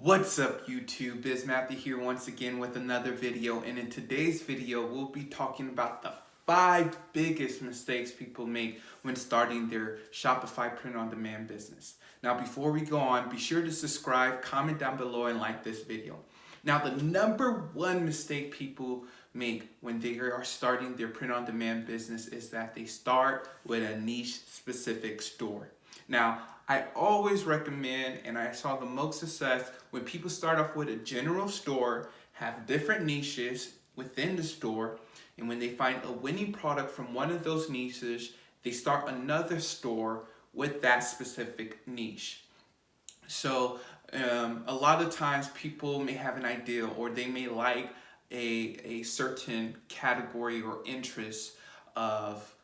What's up YouTube, Biz Matthew here once again with another video, and in today's video we'll be talking about the 5 biggest mistakes people make when starting their Shopify Print On Demand business. Now before we go on, be sure to subscribe, comment down below, and like this video. Now the number one mistake people make when they are starting their print on demand business is that they start with a niche specific store. Now, I always recommend, and I saw the most success when people start off with a general store, have different niches within the store, and when they find a winning product from one of those niches, they start another store with that specific niche. So a lot of times people may have an idea, or they may like a certain category or interest of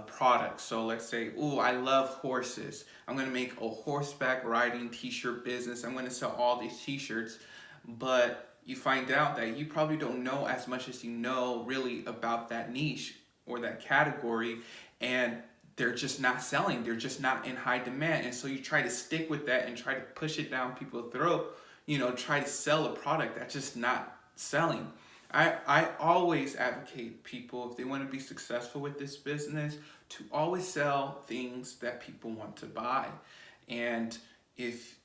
products. So let's say, oh, I love horses. I'm going to make a horseback riding t-shirt business. I'm going to sell all these t-shirts. But you find out that you probably don't know as much as you know really about that niche or that category, and they're just not selling. They're just not in high demand. And so you try to stick with that and try to push it down people's throat, try to sell a product that's just not selling. I always advocate people, if they want to be successful with this business, to always sell things that people want to buy. And if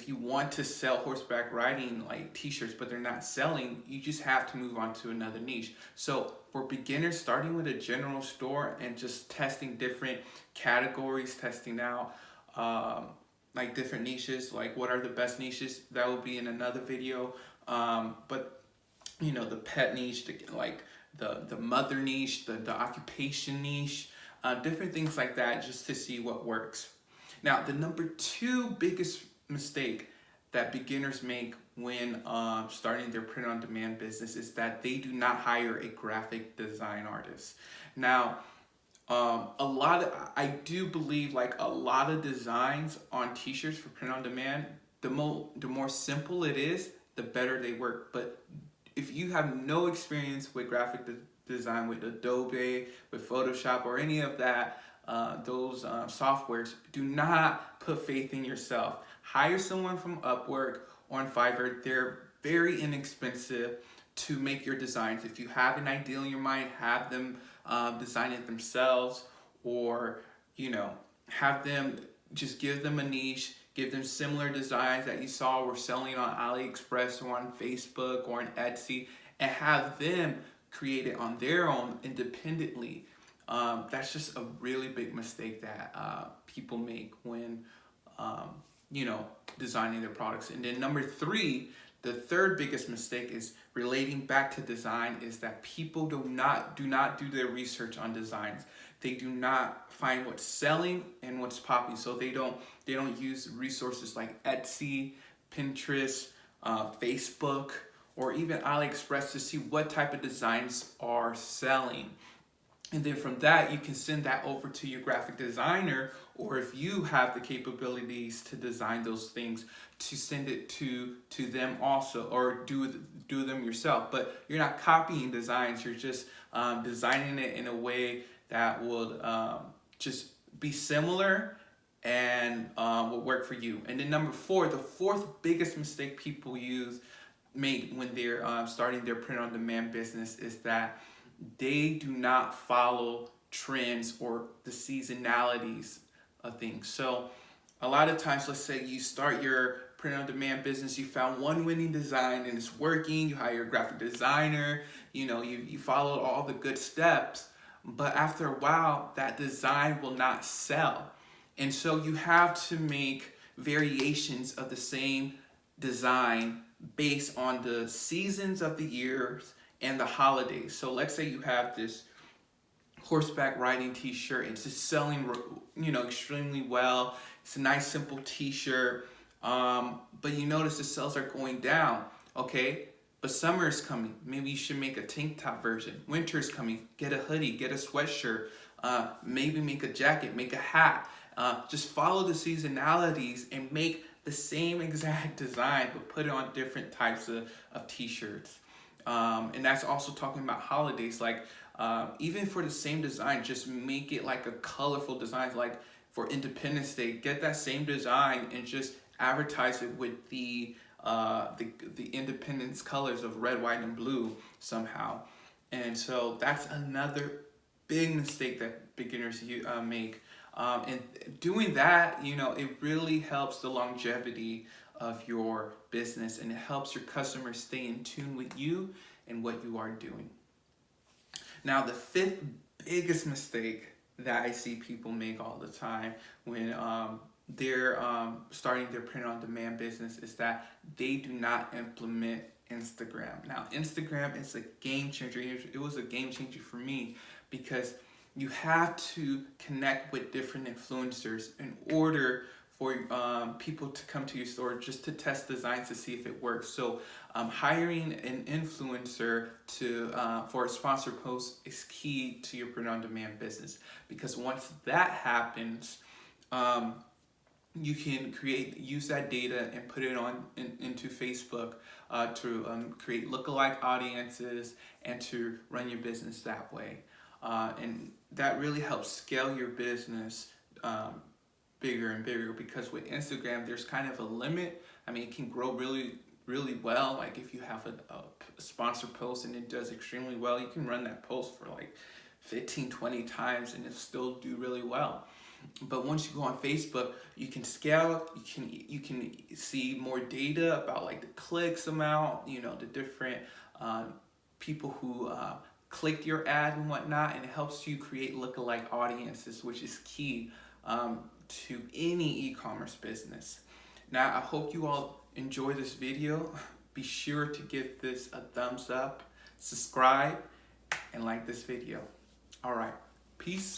you want to sell horseback riding like t-shirts but they're not selling, you just have to move on to another niche. So for beginners, starting with a general store and just testing different categories, testing out like different niches, like what are the best niches, that will be in another video. But the pet niche, the mother niche, the occupation niche, different things like that, just to see what works. Now, the number 2 biggest mistake that beginners make when starting their print on demand business is that they do not hire a graphic design artist. Now, I do believe like a lot of designs on t-shirts for print on demand, the more simple it is, the better they work. But if you have no experience with graphic design, with Adobe, with Photoshop, or any of that, those softwares, do not put faith in yourself. Hire someone from Upwork or on Fiverr. They're very inexpensive to make your designs. If you have an idea in your mind, have them design it themselves, or have them just give them a niche. Give them similar designs that you saw were selling on AliExpress or on Facebook or on Etsy, and have them create it on their own independently. That's just a really big mistake that people make when designing their products. And then number 3, the third biggest mistake is relating back to design, is that people do not do their research on designs. They do not find what's selling and what's popping. So they don't use resources like Etsy, Pinterest, Facebook, or even AliExpress to see what type of designs are selling. And then from that, you can send that over to your graphic designer, or if you have the capabilities to design those things, to send it to them also, or do them yourself. But you're not copying designs, you're just designing it in a way that would just be similar and will work for you. And then number 4, the 4th biggest mistake people make when they're starting their print on demand business is that they do not follow trends or the seasonalities of things. So a lot of times, let's say you start your print on demand business, you found one winning design and it's working, you hire a graphic designer, you followed all the good steps, but after a while that design will not sell. And so you have to make variations of the same design based on the seasons of the years and the holidays. So let's say you have this horseback riding t-shirt, it's just selling extremely well. It's a nice simple t-shirt, but you notice the sales are going down. Okay, but summer is coming, maybe you should make a tank top version. Winter is coming, get a hoodie, get a sweatshirt, maybe make a jacket, make a hat. Just follow the seasonalities and make the same exact design but put it on different types of t-shirts. And that's also talking about holidays, like even for the same design, just make it like a colorful design. Like for Independence Day, get that same design and just advertise it with the the independence colors of red, white, and blue somehow. And so that's another big mistake that beginners make. And doing that, it really helps the longevity of your business, and it helps your customers stay in tune with you and what you are doing. Now, the fifth biggest mistake that I see people make all the time when they're starting their print on demand business is that they do not implement Instagram. Now, Instagram is a game changer. It was a game changer for me because you have to connect with different influencers in order for people to come to your store just to test designs to see if it works. So hiring an influencer for a sponsored post is key to your print on demand business, because once that happens, you can use that data and put it into Facebook to create lookalike audiences and to run your business that way. And that really helps scale your business bigger and bigger, because with Instagram, there's kind of a limit. I mean, it can grow really, really well. Like if you have a sponsored post and it does extremely well, you can run that post for like 15, 20 times and it'll still do really well. But once you go on Facebook, you can scale, you can see more data about like the clicks amount, the different people who clicked your ad and whatnot, and it helps you create lookalike audiences, which is key to any e-commerce business. Now, I hope you all enjoy this video. Be sure to give this a thumbs up, subscribe, and like this video. All right, peace.